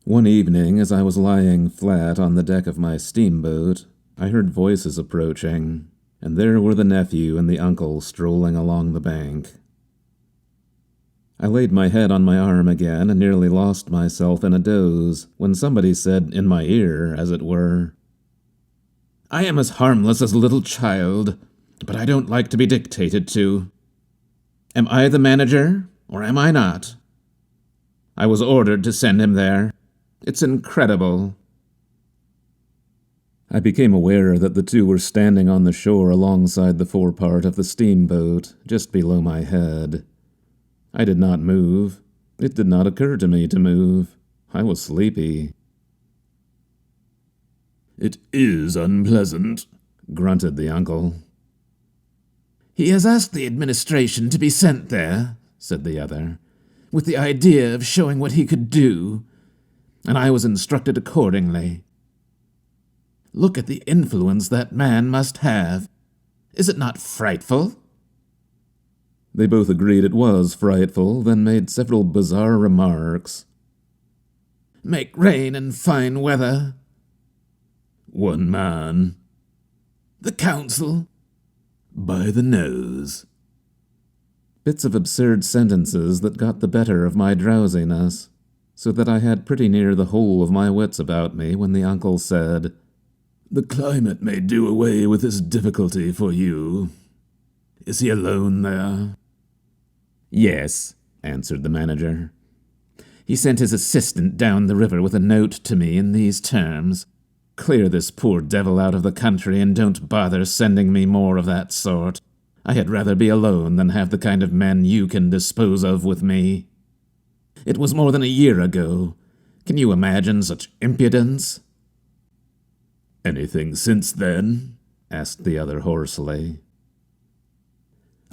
One evening, as I was lying flat on the deck of my steamboat, I heard voices approaching, and there were the nephew and the uncle strolling along the bank. I laid my head on my arm again and nearly lost myself in a doze when somebody said in my ear, as it were, "I am as harmless as a little child, but I don't like to be dictated to. Am I the manager, or am I not? I was ordered to send him there. It's incredible." I became aware that the two were standing on the shore alongside the forepart of the steamboat, just below my head. I did not move. It did not occur to me to move. I was sleepy. "It is unpleasant," grunted the uncle. "He has asked the administration to be sent there," said the other, "with the idea of showing what he could do, and I was instructed accordingly. Look at the influence that man must have. Is it not frightful?" They both agreed it was frightful, then made several bizarre remarks. "Make rain and fine weather." "One man." "The council." "By the nose." Bits of absurd sentences that got the better of my drowsiness, so that I had pretty near the whole of my wits about me when the uncle said, "The climate may do away with this difficulty for you. Is he alone there?" "Yes," answered the manager. "He sent his assistant down the river with a note to me in these terms. Clear this poor devil out of the country and don't bother sending me more of that sort. I had rather be alone than have the kind of men you can dispose of with me. It was more than a year ago. Can you imagine such impudence?" "Anything since then?" asked the other hoarsely.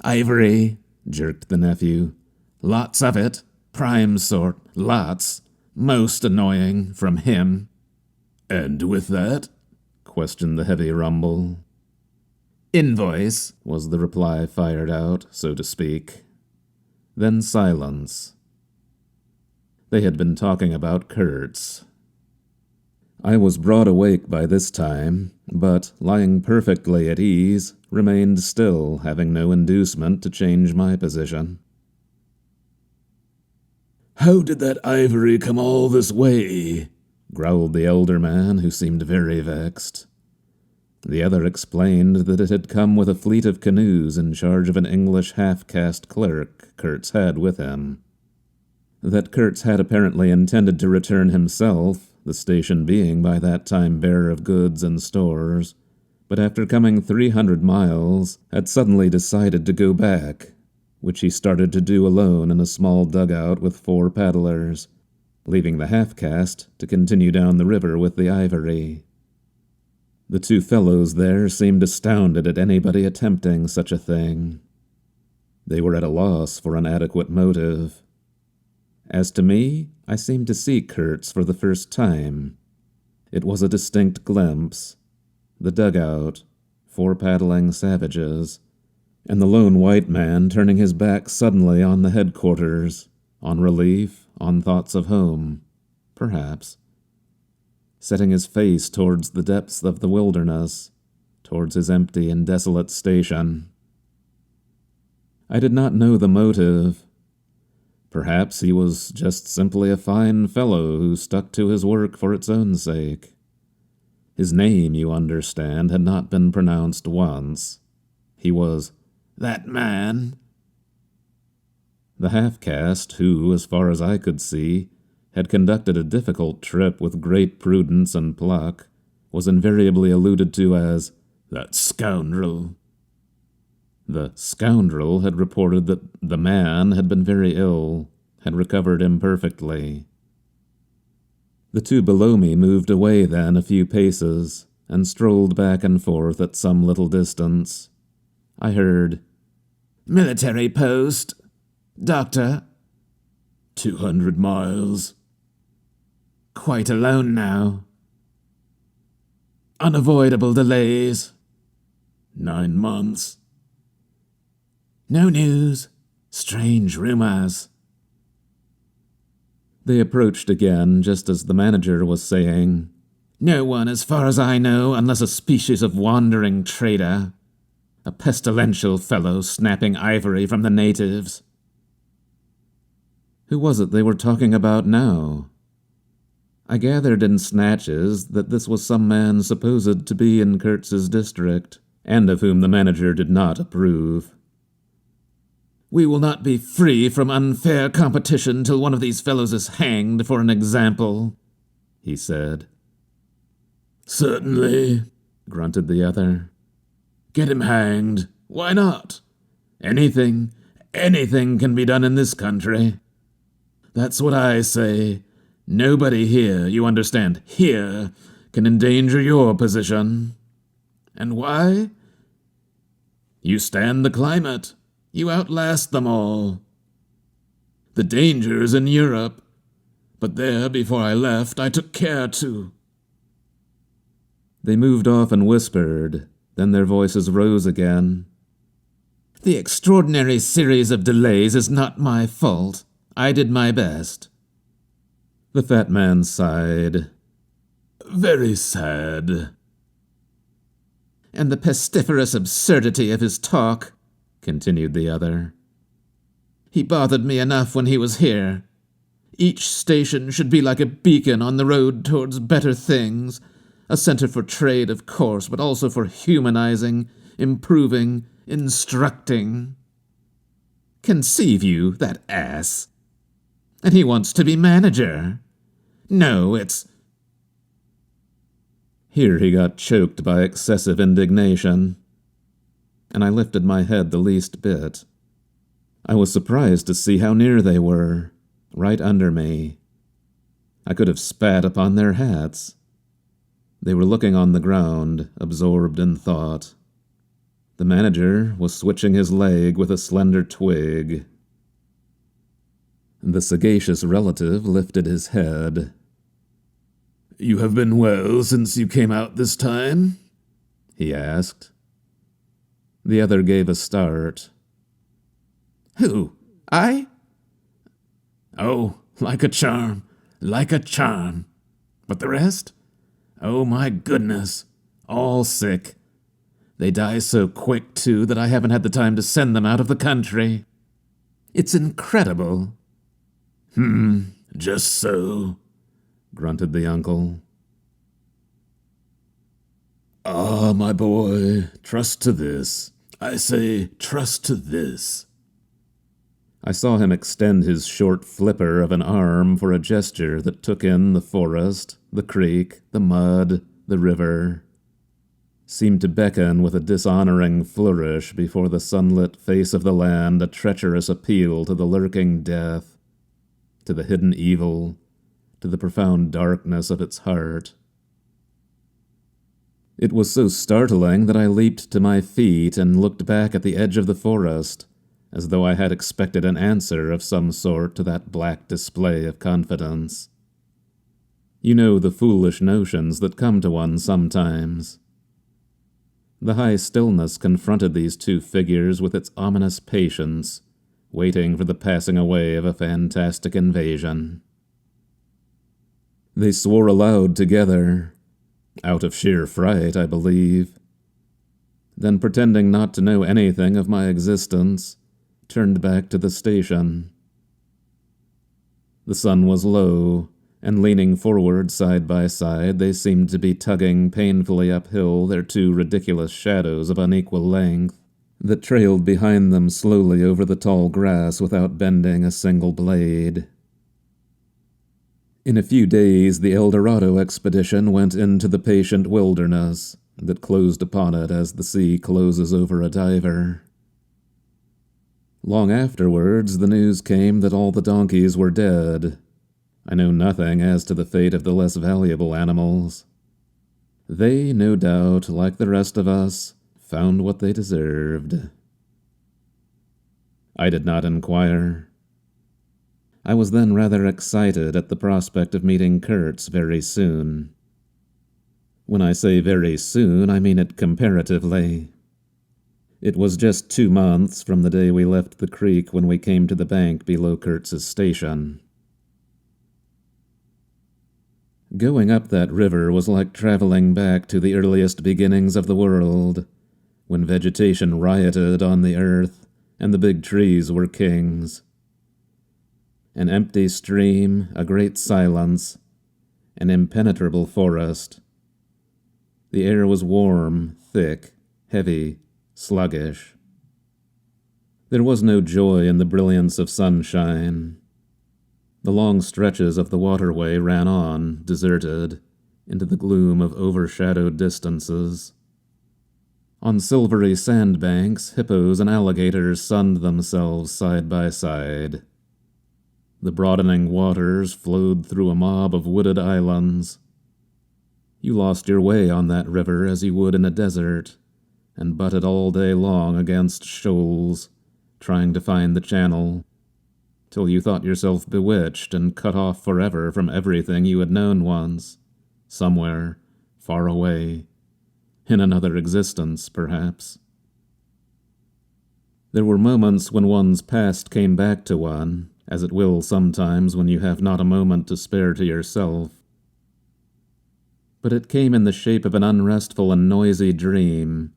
"Ivory," jerked the nephew. "Lots of it. Prime sort. Lots. Most annoying from him." "And with that?" questioned the heavy rumble. "Invoice," was the reply fired out, so to speak. Then silence. They had been talking about Kurtz. I was broad awake by this time, but, lying perfectly at ease, remained still, having no inducement to change my position. "How did that ivory come all this way?" growled the elder man, who seemed very vexed. The other explained that it had come with a fleet of canoes in charge of an English half-caste clerk Kurtz had with him. That Kurtz had apparently intended to return himself, the station being by that time bare of goods and stores, but after coming 300 miles, had suddenly decided to go back, which he started to do alone in a small dugout with 4 paddlers, leaving the half-caste to continue down the river with the ivory. The 2 fellows there seemed astounded at anybody attempting such a thing. They were at a loss for an adequate motive. As to me, I seemed to see Kurtz for the first time. It was a distinct glimpse. The dugout, 4 paddling savages, and the lone white man turning his back suddenly on the headquarters, on relief, on thoughts of home, perhaps. Setting his face towards the depths of the wilderness, towards his empty and desolate station. I did not know the motive. Perhaps he was just simply a fine fellow who stuck to his work for its own sake. His name, you understand, had not been pronounced once. He was "that man." The half-caste, who, as far as I could see, had conducted a difficult trip with great prudence and pluck, was invariably alluded to as "that scoundrel." The scoundrel had reported that the man had been very ill, had recovered imperfectly. The 2 below me moved away then a few paces, and strolled back and forth at some little distance. I heard, "Military post. Doctor." 200 miles. "Quite alone now." "Unavoidable delays." 9 months. "No news. Strange rumors." They approached again just as the manager was saying, "No one, as far as I know, unless a species of wandering trader. A pestilential fellow snapping ivory from the natives." Who was it they were talking about now? I gathered in snatches that this was some man supposed to be in Kurtz's district, and of whom the manager did not approve. "We will not be free from unfair competition till one of these fellows is hanged for an example," he said. "Certainly," grunted the other. "Get him hanged. Why not? Anything can be done in this country. That's what I say. Nobody here, you understand, here, can endanger your position. And why? You stand the climate. You outlast them all. The danger's in Europe, but there, before I left, I took care to." They moved off and whispered, then their voices rose again. "The extraordinary series of delays is not my fault. I did my best." The fat man sighed. "Very sad." "And the pestiferous absurdity of his talk," continued the other. "He bothered me enough when he was here. Each station should be like a beacon on the road towards better things, a center for trade, of course, but also for humanizing, improving, instructing. Conceive you, that ass. And he wants to be manager. No, it's—" Here he got choked by excessive indignation, and I lifted my head the least bit. I was surprised to see how near they were, right under me. I could have spat upon their hats. They were looking on the ground, absorbed in thought. The manager was switching his leg with a slender twig. The sagacious relative lifted his head. "You have been well since you came out this time?" he asked. The other gave a start. "Who? I?" "Oh, like a charm, like a charm. But the rest? Oh, my goodness, all sick. They die so quick, too, that I haven't had the time to send them out of the country." "It's incredible." Just so," grunted the uncle. "Ah, my boy, trust to this. I say, trust to this." I saw him extend his short flipper of an arm for a gesture that took in the forest, the creek, the mud, the river. Seemed to beckon with a dishonoring flourish before the sunlit face of the land a treacherous appeal to the lurking death, to the hidden evil, to the profound darkness of its heart. It was so startling that I leaped to my feet and looked back at the edge of the forest, as though I had expected an answer of some sort to that black display of confidence. You know the foolish notions that come to one sometimes. The high stillness confronted these two figures with its ominous patience, waiting for the passing away of a fantastic invasion. They swore aloud together, out of sheer fright, I believe. Then, pretending not to know anything of my existence, turned back to the station. The sun was low, and leaning forward side by side, they seemed to be tugging painfully uphill their two ridiculous shadows of unequal length that trailed behind them slowly over the tall grass without bending a single blade. In a few days, the El Dorado expedition went into the patient wilderness that closed upon it as the sea closes over a diver. Long afterwards, the news came that all the donkeys were dead. I know nothing as to the fate of the less valuable animals. They, no doubt, like the rest of us, found what they deserved. I did not inquire. I was then rather excited at the prospect of meeting Kurtz very soon. When I say very soon, I mean it comparatively. It was just 2 months from the day we left the creek when we came to the bank below Kurtz's station. Going up that river was like traveling back to the earliest beginnings of the world, when vegetation rioted on the earth and the big trees were kings. An empty stream, a great silence, an impenetrable forest. The air was warm, thick, heavy, sluggish. There was no joy in the brilliance of sunshine. The long stretches of the waterway ran on, deserted, into the gloom of overshadowed distances. On silvery sandbanks, hippos and alligators sunned themselves side by side. The broadening waters flowed through a mob of wooded islands. You lost your way on that river as you would in a desert, and butted all day long against shoals, trying to find the channel, till you thought yourself bewitched and cut off forever from everything you had known once, somewhere, far away, in another existence, perhaps. There were moments when one's past came back to one, as it will sometimes when you have not a moment to spare to yourself. But it came in the shape of an unrestful and noisy dream,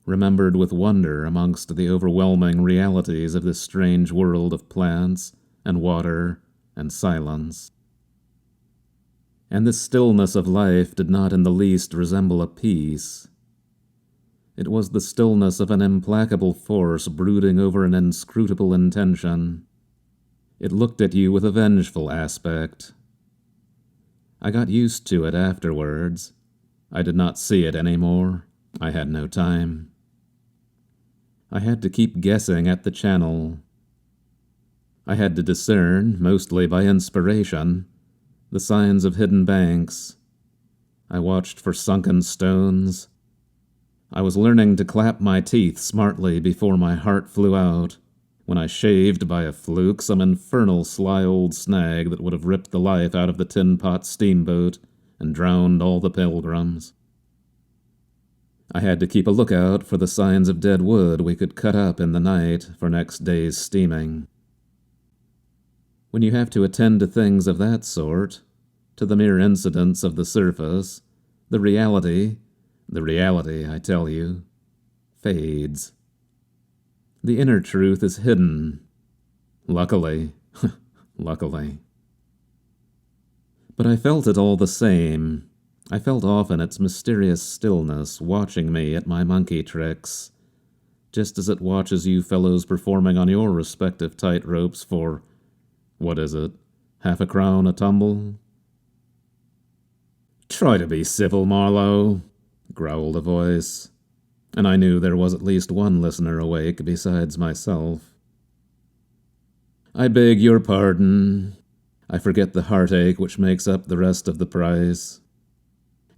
remembered with wonder amongst the overwhelming realities of this strange world of plants and water and silence. And this stillness of life did not in the least resemble a peace. It was the stillness of an implacable force brooding over an inscrutable intention. It looked at you with a vengeful aspect. I got used to it afterwards. I did not see it any more. I had no time. I had to keep guessing at the channel. I had to discern, mostly by inspiration, the signs of hidden banks. I watched for sunken stones. I was learning to clap my teeth smartly before my heart flew out, when I shaved by a fluke some infernal sly old snag that would have ripped the life out of the tin pot steamboat and drowned all the Pilgrims. I had to keep a lookout for the signs of dead wood we could cut up in the night for next day's steaming. When you have to attend to things of that sort, to the mere incidents of the surface, the reality, I tell you, fades. The inner truth is hidden. Luckily. Luckily. But I felt it all the same. I felt often its mysterious stillness watching me at my monkey tricks, just as it watches you fellows performing on your respective tightropes for, what is it, half a crown a tumble? "Try to be civil, Marlow," growled a voice, and I knew there was at least one listener awake besides myself. "I beg your pardon. I forget the heartache which makes up the rest of the price.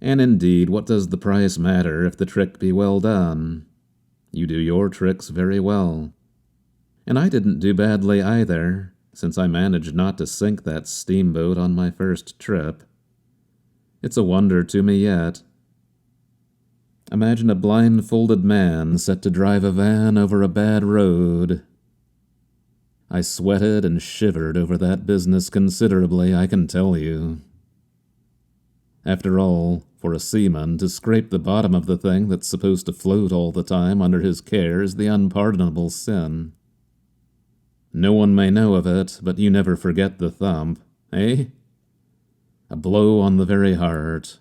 And indeed, what does the price matter if the trick be well done? You do your tricks very well. And I didn't do badly either, since I managed not to sink that steamboat on my first trip. It's a wonder to me yet. Imagine a blindfolded man set to drive a van over a bad road. I sweated and shivered over that business considerably, I can tell you. After all, for a seaman to scrape the bottom of the thing that's supposed to float all the time under his care is the unpardonable sin. No one may know of it, but you never forget the thump, eh? A blow on the very heart.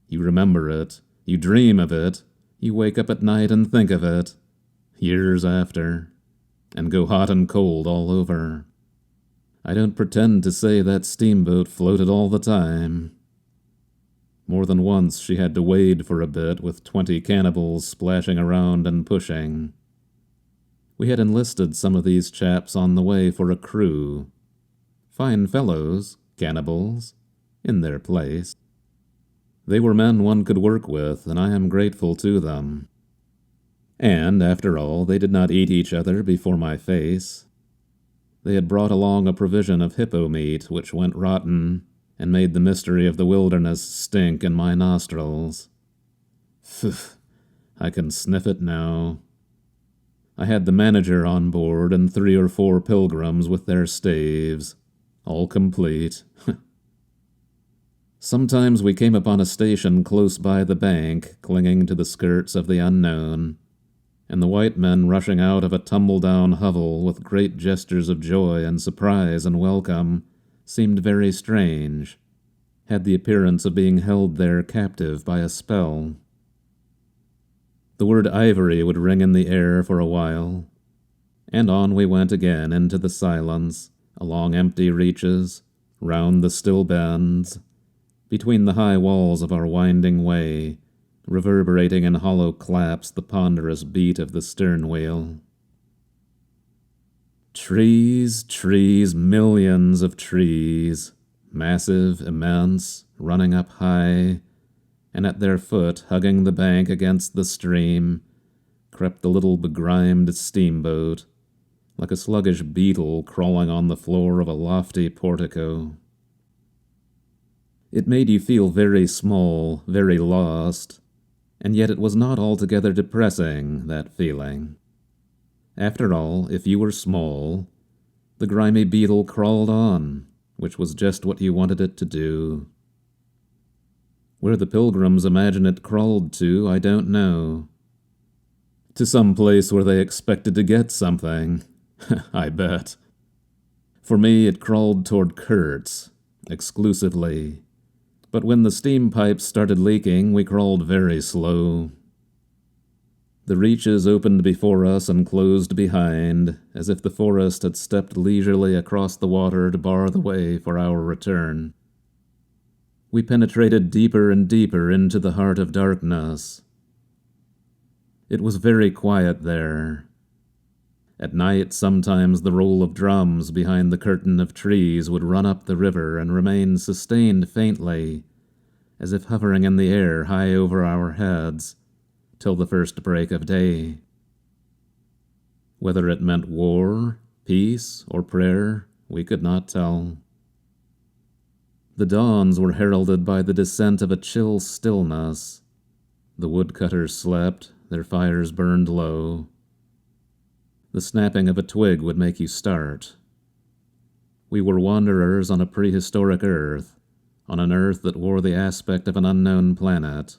You remember it, you dream of it, you wake up at night and think of it, years after, and go hot and cold all over. I don't pretend to say that steamboat floated all the time. More than once she had to wade for a bit with 20 cannibals splashing around and pushing. We had enlisted some of these chaps on the way for a crew. Fine fellows, cannibals, in their place. They were men one could work with, and I am grateful to them. And, after all, they did not eat each other before my face. They had brought along a provision of hippo meat which went rotten, and made the mystery of the wilderness stink in my nostrils. Phew, I can sniff it now. I had the manager on board and 3 or 4 pilgrims with their staves, all complete. Sometimes we came upon a station close by the bank, clinging to the skirts of the unknown, and the white men rushing out of a tumble-down hovel with great gestures of joy and surprise and welcome seemed very strange, had the appearance of being held there captive by a spell. The word ivory would ring in the air for a while, and on we went again into the silence, along empty reaches, round the still bends, between the high walls of our winding way, reverberating in hollow claps the ponderous beat of the stern wheel. Trees, trees, millions of trees, massive, immense, running up high, and at their foot, hugging the bank against the stream, crept the little begrimed steamboat, like a sluggish beetle crawling on the floor of a lofty portico. It made you feel very small, very lost, and yet it was not altogether depressing, that feeling. After all, if you were small, the grimy beetle crawled on, which was just what you wanted it to do. Where the Pilgrims imagine it crawled to, I don't know. To some place where they expected to get something, I bet. For me, it crawled toward Kurtz, exclusively. But when the steam pipes started leaking, we crawled very slow. The reaches opened before us and closed behind, as if the forest had stepped leisurely across the water to bar the way for our return. We penetrated deeper and deeper into the heart of darkness. It was very quiet there. At night, sometimes the roll of drums behind the curtain of trees would run up the river and remain sustained faintly, as if hovering in the air high over our heads, till the first break of day. Whether it meant war, peace, or prayer, we could not tell. The dawns were heralded by the descent of a chill stillness. The woodcutters slept, their fires burned low. The snapping of a twig would make you start. We were wanderers on a prehistoric earth, on an earth that wore the aspect of an unknown planet.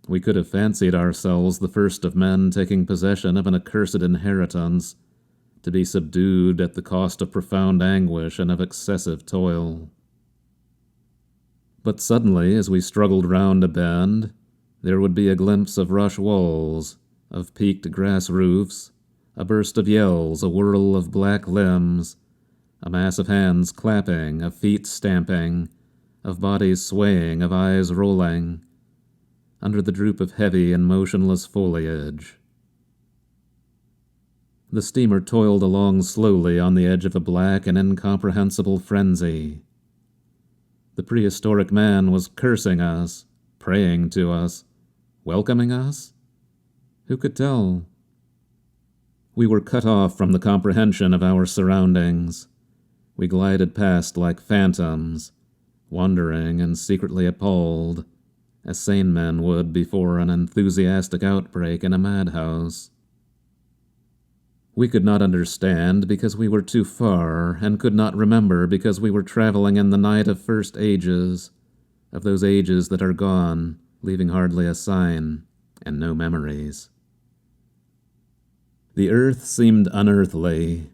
We could have fancied ourselves the first of men taking possession of an accursed inheritance, to be subdued at the cost of profound anguish and of excessive toil. But suddenly, as we struggled round a bend, there would be a glimpse of rush walls, of peaked grass roofs, a burst of yells, a whirl of black limbs, a mass of hands clapping, of feet stamping, of bodies swaying, of eyes rolling, under the droop of heavy and motionless foliage. The steamer toiled along slowly on the edge of a black and incomprehensible frenzy. The prehistoric man was cursing us, praying to us, welcoming us? Who could tell? We were cut off from the comprehension of our surroundings. We glided past like phantoms, wandering and secretly appalled, as sane men would before an enthusiastic outbreak in a madhouse. We could not understand because we were too far, and could not remember because we were traveling in the night of first ages, of those ages that are gone, leaving hardly a sign, and no memories. The earth seemed unearthly.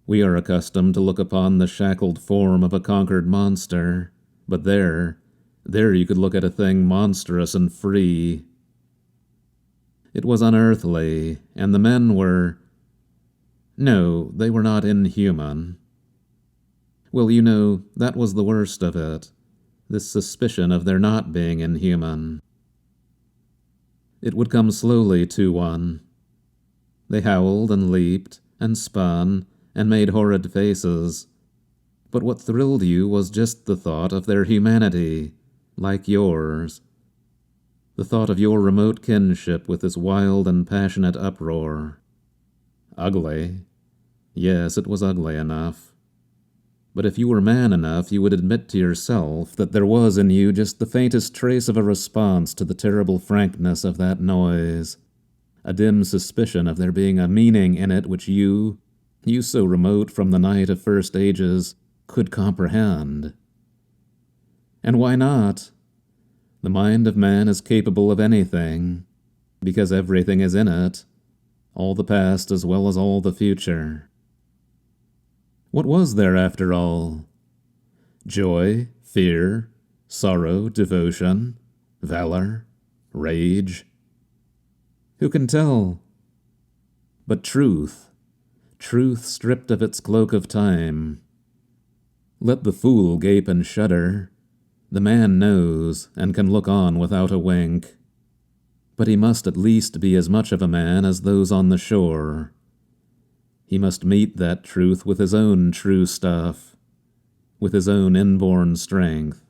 We are accustomed to look upon the shackled form of a conquered monster, but there you could look at a thing monstrous and free. It was unearthly, and the men were... No, they were not inhuman. Well, you know, that was the worst of it, this suspicion of their not being inhuman. It would come slowly to one. They howled and leaped and spun and made horrid faces, but what thrilled you was just the thought of their humanity, like yours. The thought of your remote kinship with this wild and passionate uproar. Ugly. Yes, it was ugly enough. But if you were man enough, you would admit to yourself that there was in you just the faintest trace of a response to the terrible frankness of that noise, a dim suspicion of there being a meaning in it which you so remote from the night of first ages, could comprehend. And why not? The mind of man is capable of anything, because everything is in it, all the past as well as all the future. What was there after all? Joy, fear, sorrow, devotion, valor, rage. Who can tell? But truth stripped of its cloak of time. Let the fool gape and shudder. The man knows and can look on without a wink. But he must at least be as much of a man as those on the shore. He must meet that truth with his own true stuff, with his own inborn strength.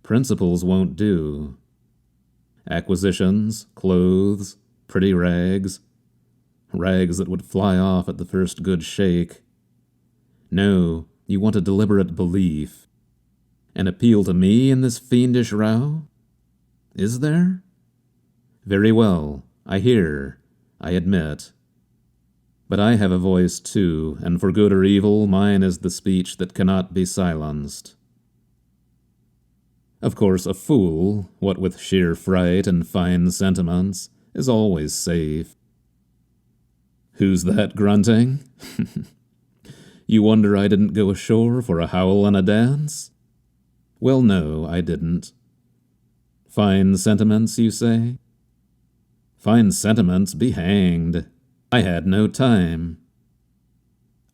Principles won't do. Acquisitions, clothes, pretty rags that would fly off at the first good shake. No, you want a deliberate belief. An appeal to me in this fiendish row? Is there? Very well, I hear, I admit. But I have a voice too, and for good or evil, mine is the speech that cannot be silenced. Of course, a fool, what with sheer fright and fine sentiments, is always safe. Who's that grunting? You wonder I didn't go ashore for a howl and a dance? Well, no, I didn't. Fine sentiments, you say? Fine sentiments be hanged. I had no time.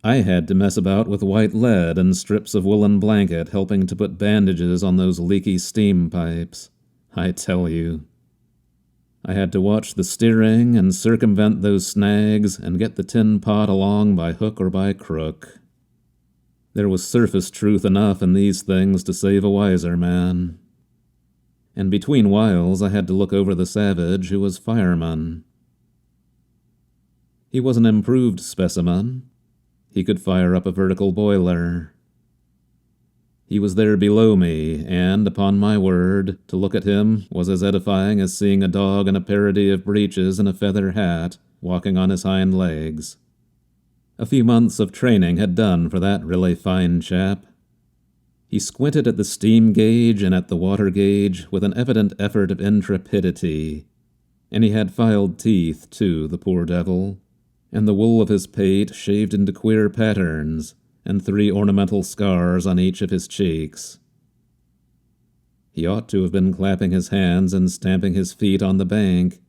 I had to mess about with white lead and strips of woolen blanket helping to put bandages on those leaky steam pipes. I tell you. I had to watch the steering and circumvent those snags and get the tin pot along by hook or by crook. There was surface truth enough in these things to save a wiser man. And between whiles I had to look over the savage who was fireman. He was an improved specimen. He could fire up a vertical boiler. He was there below me, and, upon my word, to look at him was as edifying as seeing a dog in a parody of breeches and a feather hat, walking on his hind legs. A few months of training had done for that really fine chap. He squinted at the steam gauge and at the water gauge with an evident effort of intrepidity, and he had filed teeth, too, the poor devil, and the wool of his pate shaved into queer patterns, and 3 ornamental scars on each of his cheeks. He ought to have been clapping his hands and stamping his feet on the bank,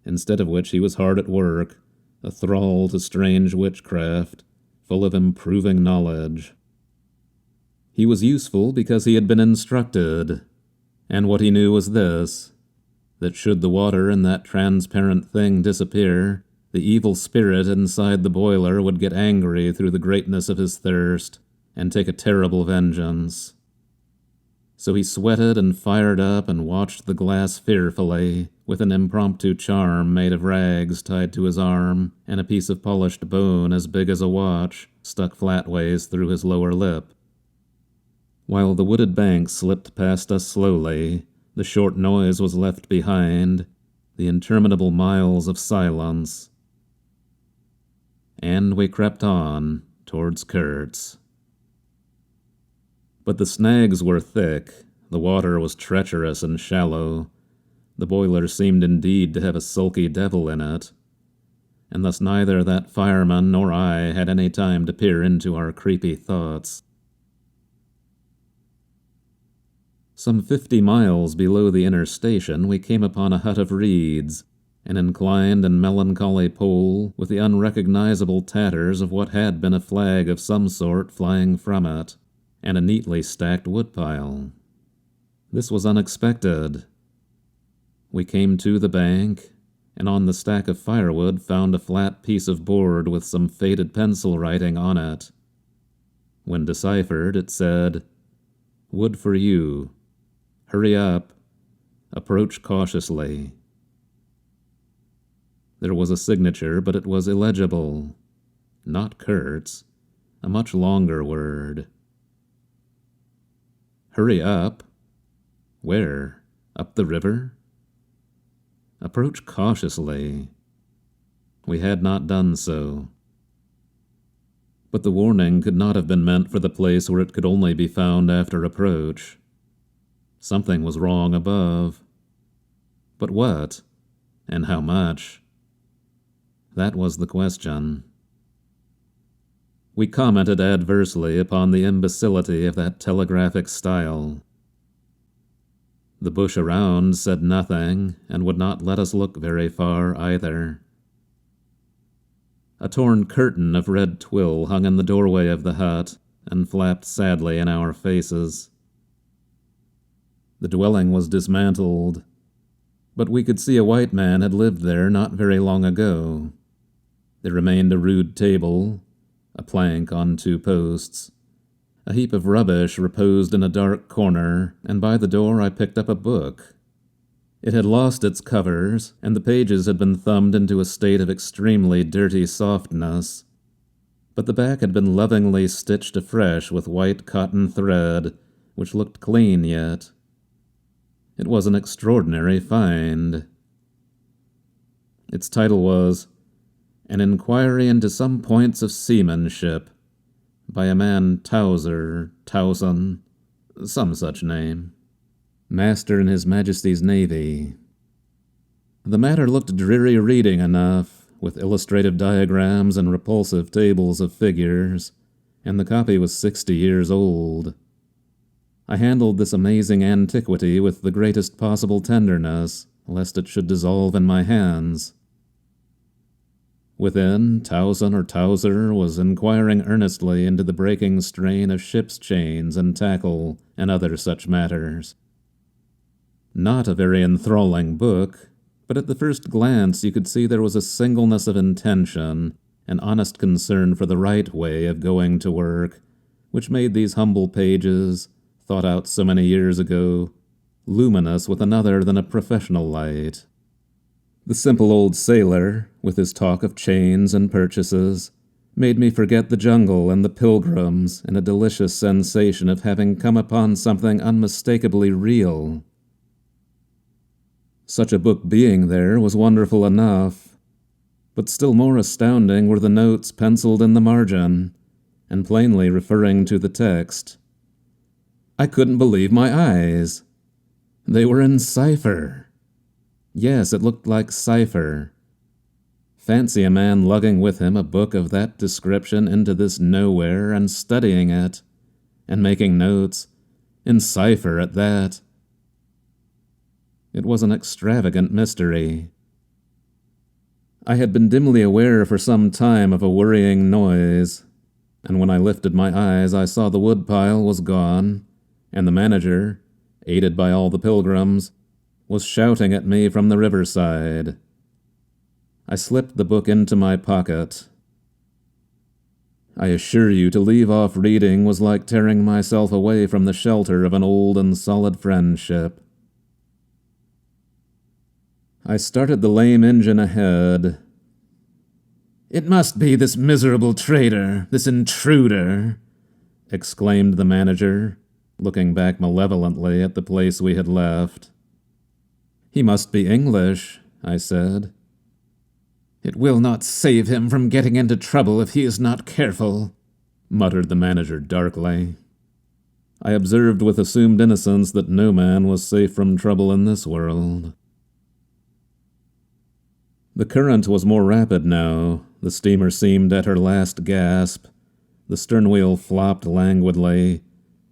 instead of which he was hard at work, a thrall to strange witchcraft, full of improving knowledge. He was useful because he had been instructed, and what he knew was this, that should the water in that transparent thing disappear, the evil spirit inside the boiler would get angry through the greatness of his thirst and take a terrible vengeance. So he sweated and fired up and watched the glass fearfully, with an impromptu charm made of rags tied to his arm and a piece of polished bone as big as a watch stuck flatways through his lower lip. While the wooded bank slipped past us slowly, the short noise was left behind, the interminable miles of silence. And we crept on towards Kurtz. But the snags were thick, the water was treacherous and shallow, the boiler seemed indeed to have a sulky devil in it, and thus neither that fireman nor I had any time to peer into our creepy thoughts. Some 50 miles below the inner station we came upon a hut of reeds, an inclined and melancholy pole with the unrecognizable tatters of what had been a flag of some sort flying from it, and a neatly stacked woodpile. This was unexpected. We came to the bank, and on the stack of firewood found a flat piece of board with some faded pencil writing on it. When deciphered, it said, "Wood for you. Hurry up. Approach cautiously." There was a signature, but it was illegible. Not Kurtz. A much longer word. Hurry up? Where? Up the river? Approach cautiously. We had not done so. But the warning could not have been meant for the place where it could only be found after approach. Something was wrong above. But what? And how much? That was the question. We commented adversely upon the imbecility of that telegraphic style. The bush around said nothing, and would not let us look very far either. A torn curtain of red twill hung in the doorway of the hut, and flapped sadly in our faces. The dwelling was dismantled, but we could see a white man had lived there not very long ago. There remained a rude table, a plank on 2 posts. A heap of rubbish reposed in a dark corner, and by the door I picked up a book. It had lost its covers, and the pages had been thumbed into a state of extremely dirty softness, but the back had been lovingly stitched afresh with white cotton thread, which looked clean yet. It was an extraordinary find. Its title was An Inquiry into Some Points of Seamanship, by a man Towson, some such name, Master in His Majesty's Navy. The matter looked dreary reading enough, with illustrative diagrams and repulsive tables of figures, and the copy was 60 years old. I handled this amazing antiquity with the greatest possible tenderness, lest it should dissolve in my hands. Within, Towser was inquiring earnestly into the breaking strain of ship's chains and tackle and other such matters. Not a very enthralling book, but at the first glance you could see there was a singleness of intention, an honest concern for the right way of going to work, which made these humble pages, thought out so many years ago, luminous with another than a professional light. The simple old sailor, with his talk of chains and purchases, made me forget the jungle and the Pilgrims in a delicious sensation of having come upon something unmistakably real. Such a book being there was wonderful enough, but still more astounding were the notes penciled in the margin, and plainly referring to the text. I couldn't believe my eyes. They were in cipher. Yes, it looked like cipher. Fancy a man lugging with him a book of that description into this nowhere and studying it, and making notes, in cipher at that. It was an extravagant mystery. I had been dimly aware for some time of a worrying noise, and when I lifted my eyes I saw the woodpile was gone, and the manager, aided by all the Pilgrims, was shouting at me from the riverside. I slipped the book into my pocket. I assure you, to leave off reading was like tearing myself away from the shelter of an old and solid friendship. I started the lame engine ahead. It must be this miserable traitor, this intruder, exclaimed the manager, looking back malevolently at the place we had left. He must be English, I said. It will not save him from getting into trouble if he is not careful, muttered the manager darkly. I observed with assumed innocence that no man was safe from trouble in this world. The current was more rapid now. The steamer seemed at her last gasp. The stern wheel flopped languidly,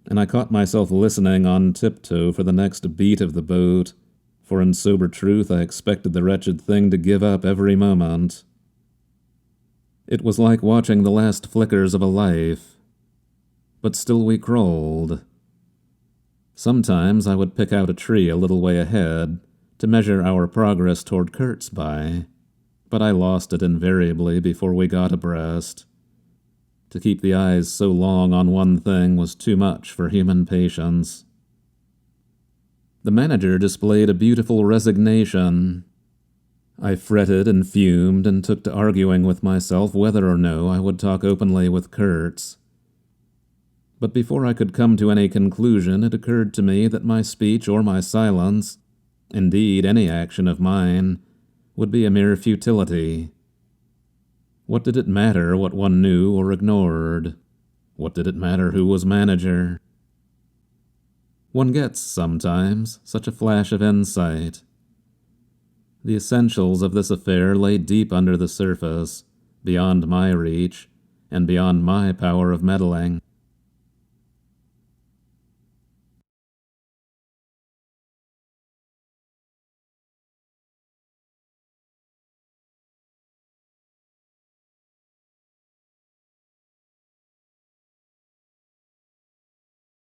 and I caught myself listening on tiptoe for the next beat of the boat, for in sober truth I expected the wretched thing to give up every moment. It was like watching the last flickers of a life, but still we crawled. Sometimes I would pick out a tree a little way ahead to measure our progress toward Kurtz by, but I lost it invariably before we got abreast. To keep the eyes so long on one thing was too much for human patience. The manager displayed a beautiful resignation. I fretted and fumed and took to arguing with myself whether or no I would talk openly with Kurtz. But before I could come to any conclusion, it occurred to me that my speech or my silence, indeed any action of mine, would be a mere futility. What did it matter what one knew or ignored? What did it matter who was manager? One gets, sometimes, such a flash of insight. The essentials of this affair lay deep under the surface, beyond my reach, and beyond my power of meddling.